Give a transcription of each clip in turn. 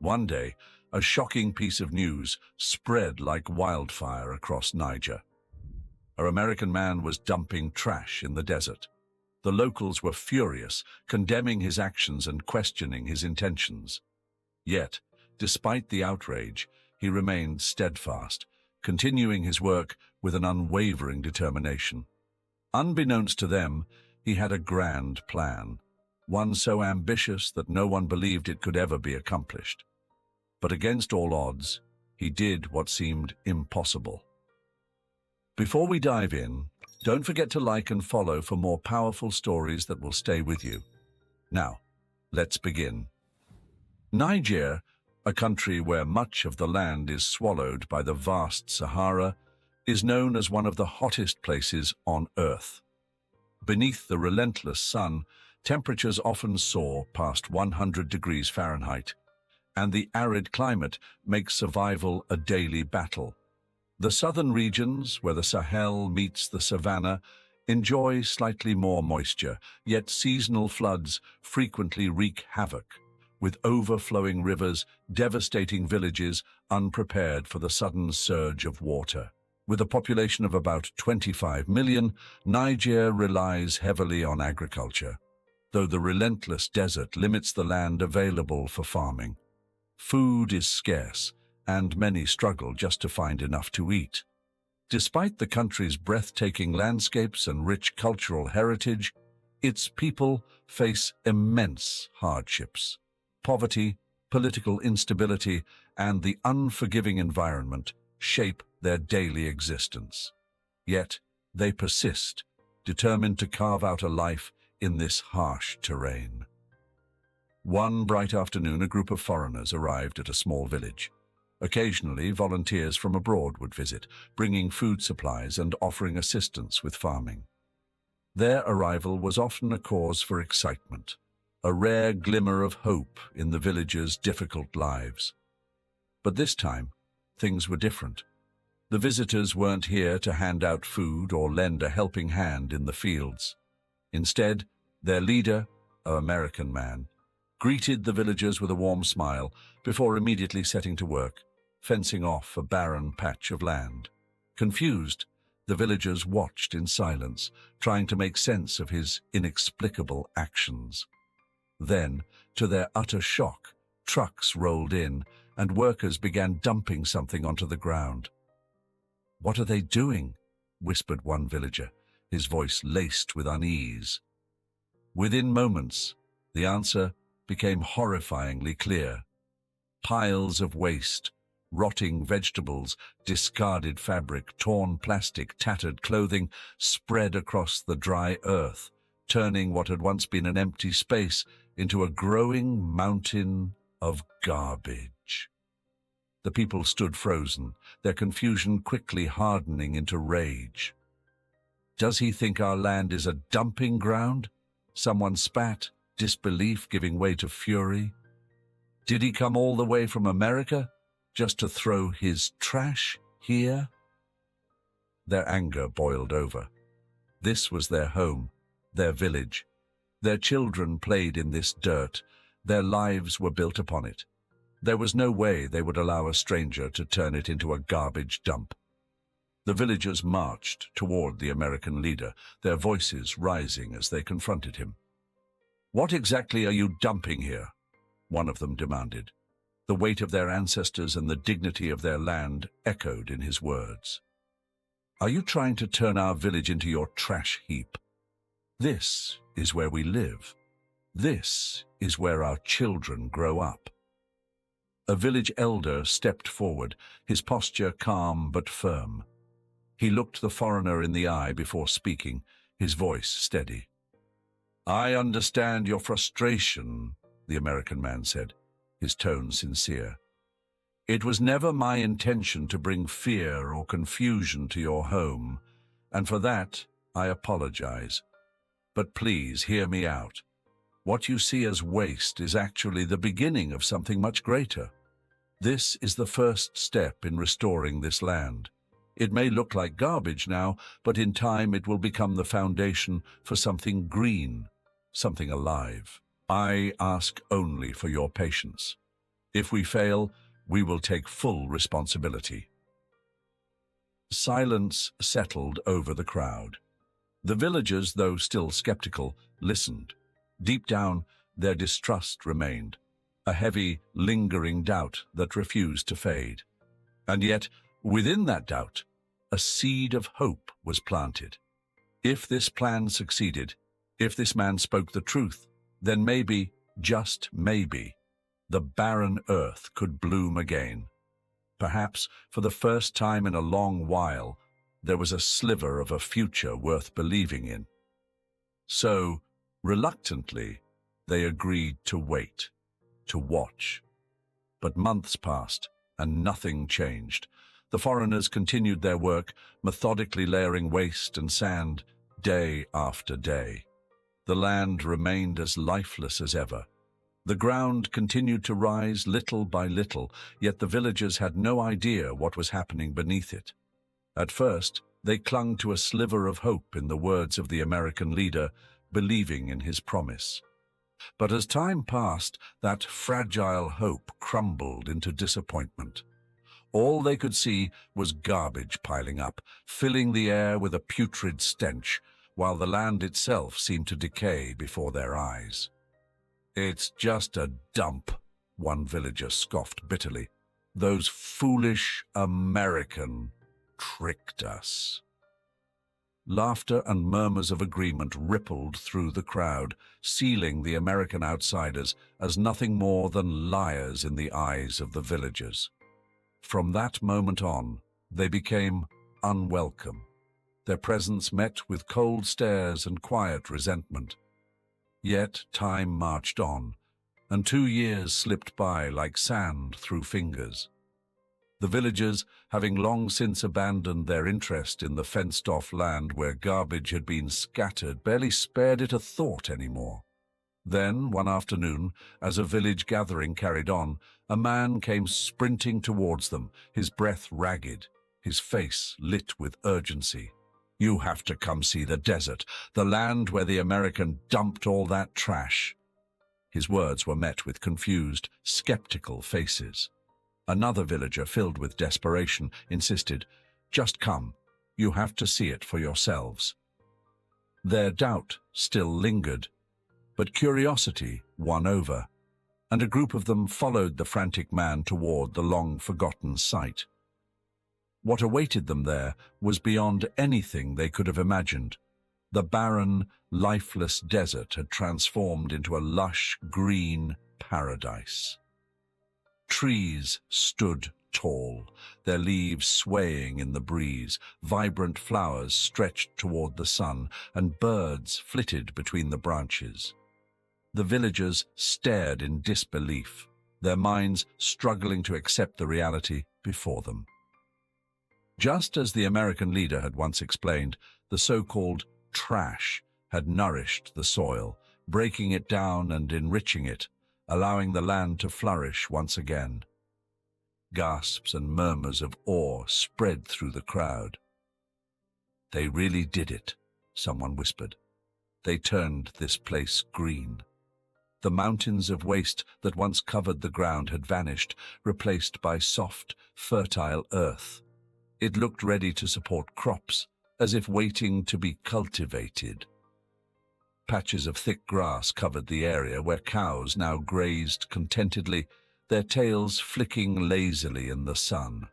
One day, a shocking piece of news spread like wildfire across Niger. An American man was dumping trash in the desert. The locals were furious, condemning his actions and questioning his intentions. Yet, despite the outrage, he remained steadfast, continuing his work with an unwavering determination. Unbeknownst to them, he had a grand plan, one so ambitious that no one believed it could ever be accomplished. But against all odds, he did what seemed impossible. Before we dive in, don't forget to like and follow for more powerful stories that will stay with you. Now, let's begin. Niger, a country where much of the land is swallowed by the vast Sahara, is known as one of the hottest places on Earth. Beneath the relentless sun, temperatures often soar past 100 degrees Fahrenheit, and the arid climate makes survival a daily battle. The southern regions, where the Sahel meets the savanna, enjoy slightly more moisture, yet seasonal floods frequently wreak havoc, with overflowing rivers devastating villages unprepared for the sudden surge of water. With a population of about 25 million, Niger relies heavily on agriculture, though the relentless desert limits the land available for farming. Food is scarce, and many struggle just to find enough to eat. Despite the country's breathtaking landscapes and rich cultural heritage, its people face immense hardships. Poverty, political instability, and the unforgiving environment shape their daily existence. Yet, they persist, determined to carve out a life in this harsh terrain. One bright afternoon, a group of foreigners arrived at a small village. Occasionally, volunteers from abroad would visit, bringing food supplies and offering assistance with farming. Their arrival was often a cause for excitement, a rare glimmer of hope in the villagers' difficult lives. But this time, things were different. The visitors weren't here to hand out food or lend a helping hand in the fields. Instead, their leader, an American man, greeted the villagers with a warm smile before immediately setting to work, fencing off a barren patch of land. Confused, the villagers watched in silence, trying to make sense of his inexplicable actions. Then, to their utter shock, trucks rolled in and workers began dumping something onto the ground. "What are they doing?" whispered one villager, his voice laced with unease. Within moments, the answer became horrifyingly clear. Piles of waste, rotting vegetables, discarded fabric, torn plastic, tattered clothing spread across the dry earth, turning what had once been an empty space into a growing mountain of garbage. The people stood frozen, their confusion quickly hardening into rage. "Does he think our land is a dumping ground?" someone spat, disbelief giving way to fury. "Did he come all the way from America just to throw his trash here?" Their anger boiled over. This was their home, their village. Their children played in this dirt. Their lives were built upon it. There was no way they would allow a stranger to turn it into a garbage dump. The villagers marched toward the American leader, their voices rising as they confronted him. "What exactly are you dumping here?" one of them demanded. The weight of their ancestors and the dignity of their land echoed in his words. "Are you trying to turn our village into your trash heap? This is where we live. This is where our children grow up." A village elder stepped forward, his posture calm but firm. He looked the foreigner in the eye before speaking, his voice steady. "I understand your frustration," the American man said, his tone sincere. "It was never my intention to bring fear or confusion to your home, and for that I apologize. But please hear me out. What you see as waste is actually the beginning of something much greater. This is the first step in restoring this land. It may look like garbage now, but in time it will become the foundation for something green, something alive. I ask only for your patience." If we fail, we will take full responsibility. Silence settled over the crowd. The villagers, though still skeptical, listened. Deep down, their distrust remained, a heavy, lingering doubt that refused to fade. And yet, within that doubt, a seed of hope was planted. If this plan succeeded, if this man spoke the truth, then maybe, just maybe, the barren earth could bloom again. Perhaps, for the first time in a long while, there was a sliver of a future worth believing in. So, reluctantly, they agreed to wait, to watch. But months passed, and nothing changed. The foreigners continued their work, methodically layering waste and sand, day after day. The land remained as lifeless as ever. The ground continued to rise little by little, yet the villagers had no idea what was happening beneath it. At first, they clung to a sliver of hope in the words of the American leader, believing in his promise. But as time passed, that fragile hope crumbled into disappointment. All they could see was garbage piling up, filling the air with a putrid stench, while the land itself seemed to decay before their eyes. "It's just a dump," one villager scoffed bitterly. "Those foolish American tricked us." Laughter and murmurs of agreement rippled through the crowd, sealing the American outsiders as nothing more than liars in the eyes of the villagers. From that moment on, they became unwelcome. Their presence met with cold stares and quiet resentment. Yet time marched on, and 2 years slipped by like sand through fingers. The villagers, having long since abandoned their interest in the fenced-off land where garbage had been scattered, barely spared it a thought anymore. Then, one afternoon, as a village gathering carried on, a man came sprinting towards them, his breath ragged, his face lit with urgency. "You have to come see the desert, the land where the American dumped all that trash." His words were met with confused, skeptical faces. Another villager, filled with desperation, insisted, "Just come. You have to see it for yourselves." Their doubt still lingered, but curiosity won over, and a group of them followed the frantic man toward the long-forgotten site. What awaited them there was beyond anything they could have imagined. The barren, lifeless desert had transformed into a lush, green paradise. Trees stood tall, their leaves swaying in the breeze, vibrant flowers stretched toward the sun, and birds flitted between the branches. The villagers stared in disbelief, their minds struggling to accept the reality before them. Just as the American leader had once explained, the so-called trash had nourished the soil, breaking it down and enriching it, allowing the land to flourish once again. Gasps and murmurs of awe spread through the crowd. "They really did it," someone whispered. "They turned this place green." The mountains of waste that once covered the ground had vanished, replaced by soft, fertile earth. It looked ready to support crops, as if waiting to be cultivated. Patches of thick grass covered the area where cows now grazed contentedly, their tails flicking lazily in the sun.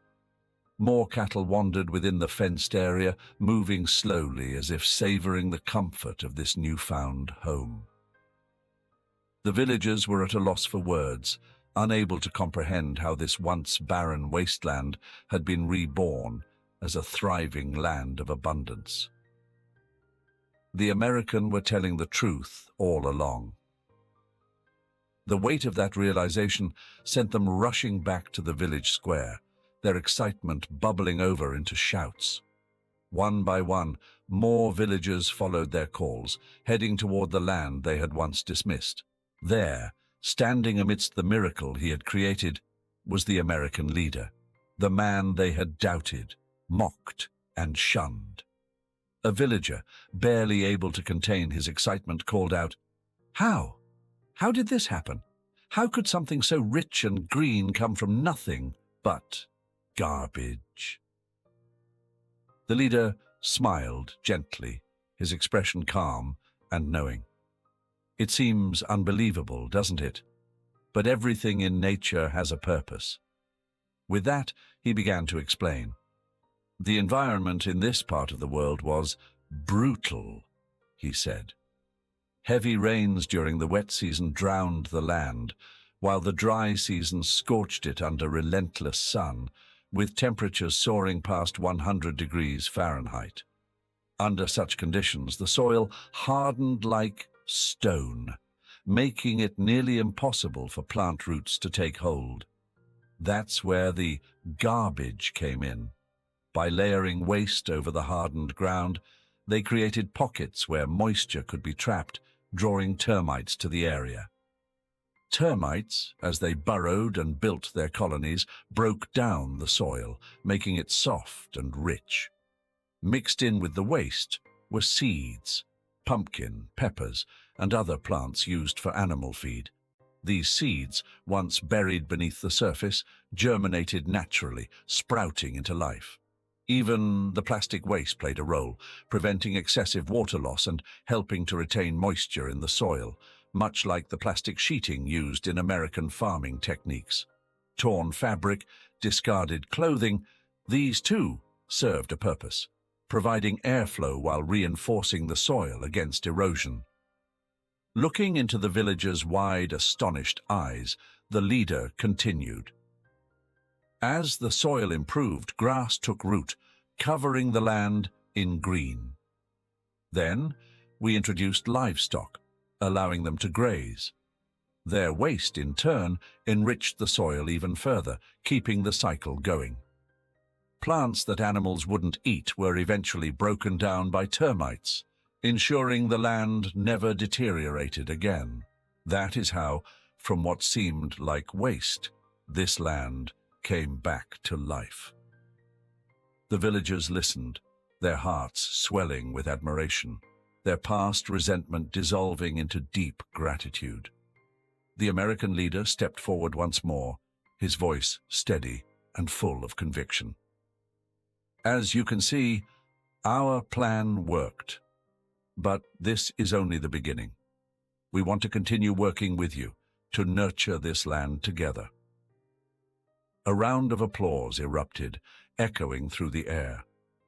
More cattle wandered within the fenced area, moving slowly as if savoring the comfort of this newfound home. The villagers were at a loss for words, unable to comprehend how this once barren wasteland had been reborn as a thriving land of abundance. The American were telling the truth all along. The weight of that realization sent them rushing back to the village square, their excitement bubbling over into shouts. One by one, more villagers followed their calls, heading toward the land they had once dismissed. There, standing amidst the miracle he had created, was the American leader, the man they had doubted, mocked, and shunned. A villager, barely able to contain his excitement, called out, "How? How did this happen? How could something so rich and green come from nothing but garbage? The leader smiled gently, his expression calm and knowing. It seems unbelievable, doesn't it? But everything in nature has a purpose. With that, he began to explain. The environment in this part of the world was brutal, he said. Heavy rains during the wet season drowned the land, while the dry season scorched it under relentless sun, with temperatures soaring past 100 degrees Fahrenheit. Under such conditions, the soil hardened like stone, making it nearly impossible for plant roots to take hold. That's where the garbage came in. By layering waste over the hardened ground, they created pockets where moisture could be trapped, drawing termites to the area. Termites, as they burrowed and built their colonies, broke down the soil, making it soft and rich. Mixed in with the waste were seeds, pumpkin, peppers, and other plants used for animal feed. These seeds, once buried beneath the surface, germinated naturally, sprouting into life. Even the plastic waste played a role, preventing excessive water loss and helping to retain moisture in the soil, much like the plastic sheeting used in American farming techniques. Torn fabric, discarded clothing, these too served a purpose, providing airflow while reinforcing the soil against erosion. Looking into the villagers' wide, astonished eyes, the leader continued. As the soil improved, grass took root, covering the land in green. Then we introduced livestock, allowing them to graze. Their waste, in turn, enriched the soil even further, keeping the cycle going. Plants that animals wouldn't eat were eventually broken down by termites, ensuring the land never deteriorated again. That is how, from what seemed like waste, this land came back to life. The villagers listened, their hearts swelling with admiration, their past resentment dissolving into deep gratitude. The American leader stepped forward once more, his voice steady and full of conviction. As you can see, our plan worked. But this is only the beginning. We want to continue working with you to nurture this land together. A round of applause erupted, echoing through the air.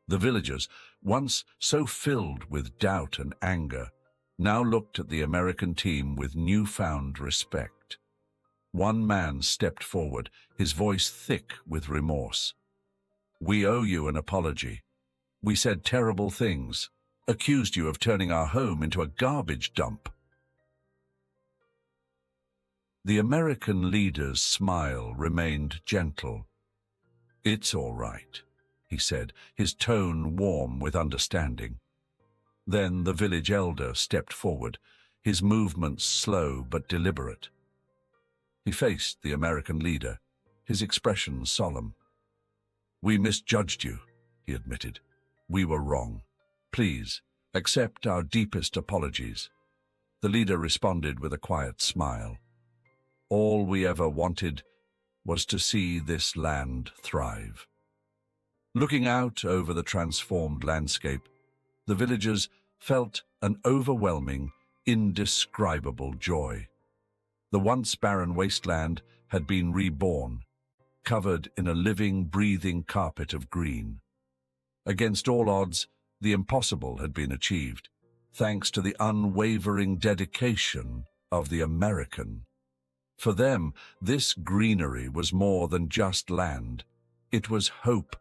The villagers, once so filled with doubt and anger, now looked at the American team with newfound respect. One man stepped forward, his voice thick with remorse. "We owe you an apology. We said terrible things, accused you of turning our home into a garbage dump." The American leader's smile remained gentle. "It's all right," he said, his tone warm with understanding. Then the village elder stepped forward, his movements slow but deliberate. He faced the American leader, his expression solemn. "We misjudged you," he admitted. "We were wrong. Please, accept our deepest apologies." The leader responded with a quiet smile. "All we ever wanted was to see this land thrive." Looking out over the transformed landscape, the villagers felt an overwhelming, indescribable joy. The once barren wasteland had been reborn, covered in a living, breathing carpet of green. Against all odds, the impossible had been achieved, thanks to the unwavering dedication of the American. For them, this greenery was more than just land. It was hope.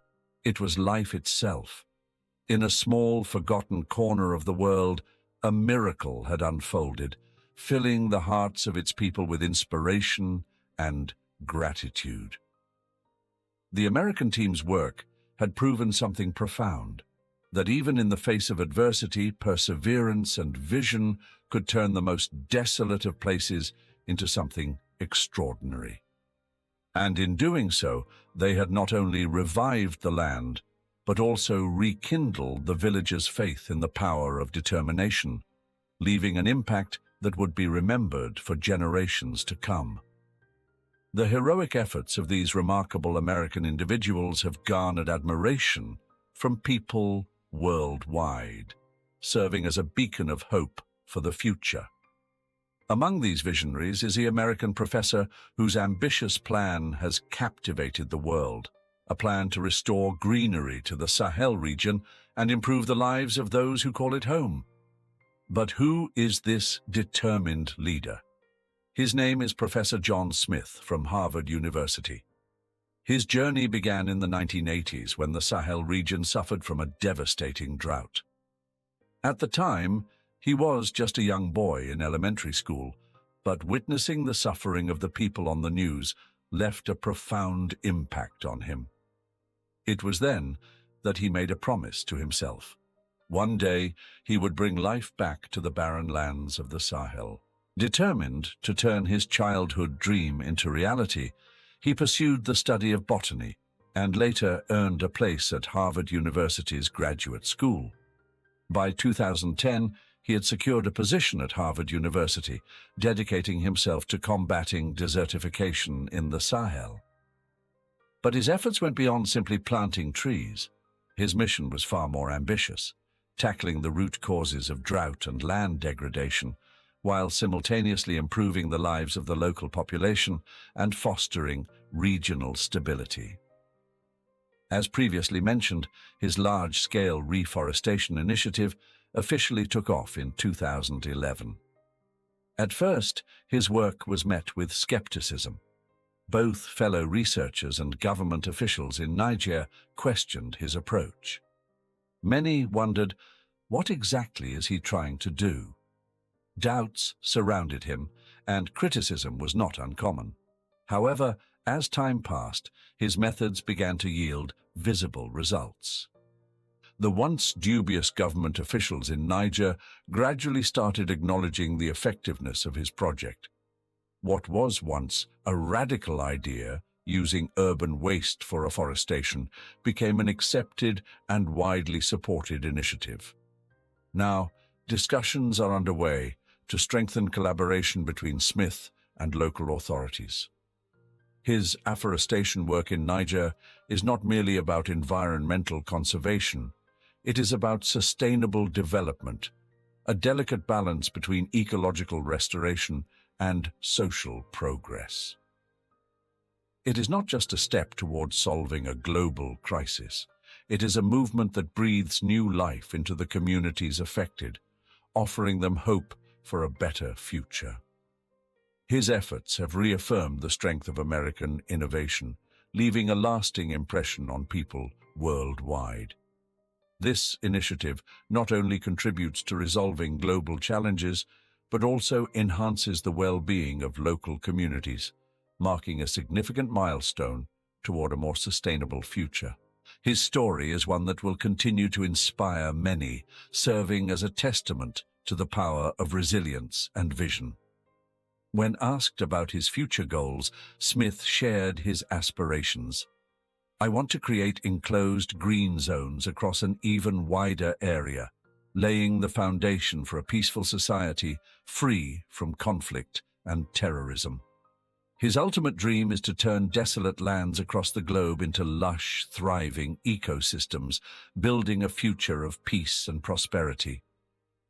It was life itself. In a small, forgotten corner of the world, a miracle had unfolded, filling the hearts of its people with inspiration and gratitude. The American team's work had proven something profound, that even in the face of adversity, perseverance and vision could turn the most desolate of places into something extraordinary. And in doing so, they had not only revived the land, but also rekindled the villagers' faith in the power of determination, leaving an impact that would be remembered for generations to come. The heroic efforts of these remarkable American individuals have garnered admiration from people worldwide, serving as a beacon of hope for the future. Among these visionaries is the American professor whose ambitious plan has captivated the world, a plan to restore greenery to the Sahel region and improve the lives of those who call it home. But who is this determined leader? His name is Professor John Smith from Harvard University. His journey began in the 1980s when the Sahel region suffered from a devastating drought. At the time, he was just a young boy in elementary school, but witnessing the suffering of the people on the news left a profound impact on him. It was then that he made a promise to himself. One day, he would bring life back to the barren lands of the Sahel. Determined to turn his childhood dream into reality, he pursued the study of botany and later earned a place at Harvard University's graduate school. By 2010, he had secured a position at Harvard University, dedicating himself to combating desertification in the Sahel. But his efforts went beyond simply planting trees. His mission was far more ambitious, tackling the root causes of drought and land degradation, while simultaneously improving the lives of the local population and fostering regional stability. As previously mentioned, his large-scale reforestation initiative officially took off in 2011. At first, his work was met with skepticism. Both fellow researchers and government officials in Niger questioned his approach. Many wondered, what exactly is he trying to do? Doubts surrounded him, and criticism was not uncommon. However, as time passed, his methods began to yield visible results. The once dubious government officials in Niger gradually started acknowledging the effectiveness of his project. What was once a radical idea, using urban waste for afforestation, became an accepted and widely supported initiative. Now, discussions are underway to strengthen collaboration between Smith and local authorities. His afforestation work in Niger is not merely about environmental conservation, it is about sustainable development, a delicate balance between ecological restoration and social progress. It is not just a step towards solving a global crisis. It is a movement that breathes new life into the communities affected, offering them hope for a better future. His efforts have reaffirmed the strength of American innovation, leaving a lasting impression on people worldwide. This initiative not only contributes to resolving global challenges, but also enhances the well-being of local communities, marking a significant milestone toward a more sustainable future. His story is one that will continue to inspire many, serving as a testament to the power of resilience and vision. When asked about his future goals, Smith shared his aspirations. "I want to create enclosed green zones across an even wider area, laying the foundation for a peaceful society free from conflict and terrorism." His ultimate dream is to turn desolate lands across the globe into lush, thriving ecosystems, building a future of peace and prosperity.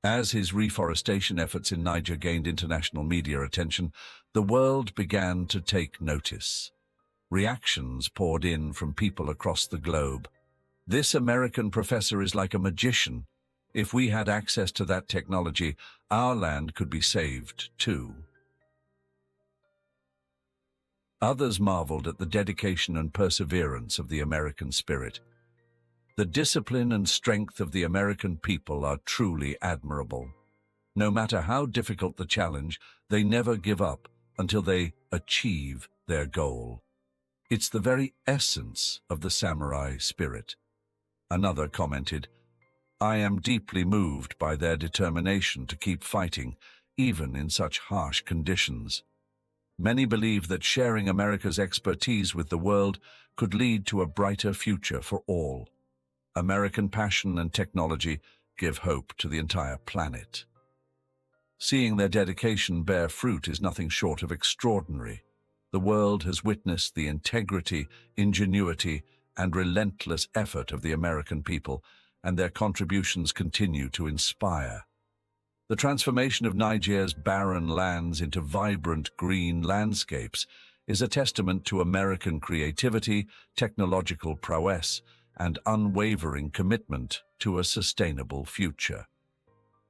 As his reforestation efforts in Niger gained international media attention, the world began to take notice. Reactions poured in from people across the globe. "This American professor is like a magician. If we had access to that technology, our land could be saved too." Others marveled at the dedication and perseverance of the American spirit. The discipline and strength of the American people are truly admirable. No matter how difficult the challenge, they never give up until they achieve their goal. It's the very essence of the samurai spirit. Another commented, "I am deeply moved by their determination to keep fighting, even in such harsh conditions." Many believe that sharing America's expertise with the world could lead to a brighter future for all. American passion and technology give hope to the entire planet. Seeing their dedication bear fruit is nothing short of extraordinary. The world has witnessed the integrity, ingenuity, and relentless effort of the American people, and their contributions continue to inspire. The transformation of Niger's barren lands into vibrant green landscapes is a testament to American creativity, technological prowess, and unwavering commitment to a sustainable future.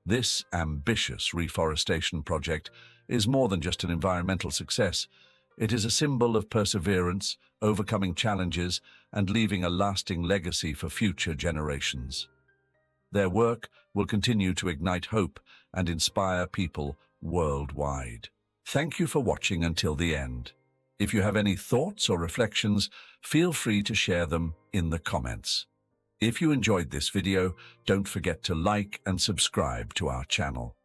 This ambitious reforestation project is more than just an environmental success. It is a symbol of perseverance, overcoming challenges, and leaving a lasting legacy for future generations. Their work will continue to ignite hope and inspire people worldwide. Thank you for watching until the end. If you have any thoughts or reflections, feel free to share them in the comments. If you enjoyed this video, don't forget to like and subscribe to our channel.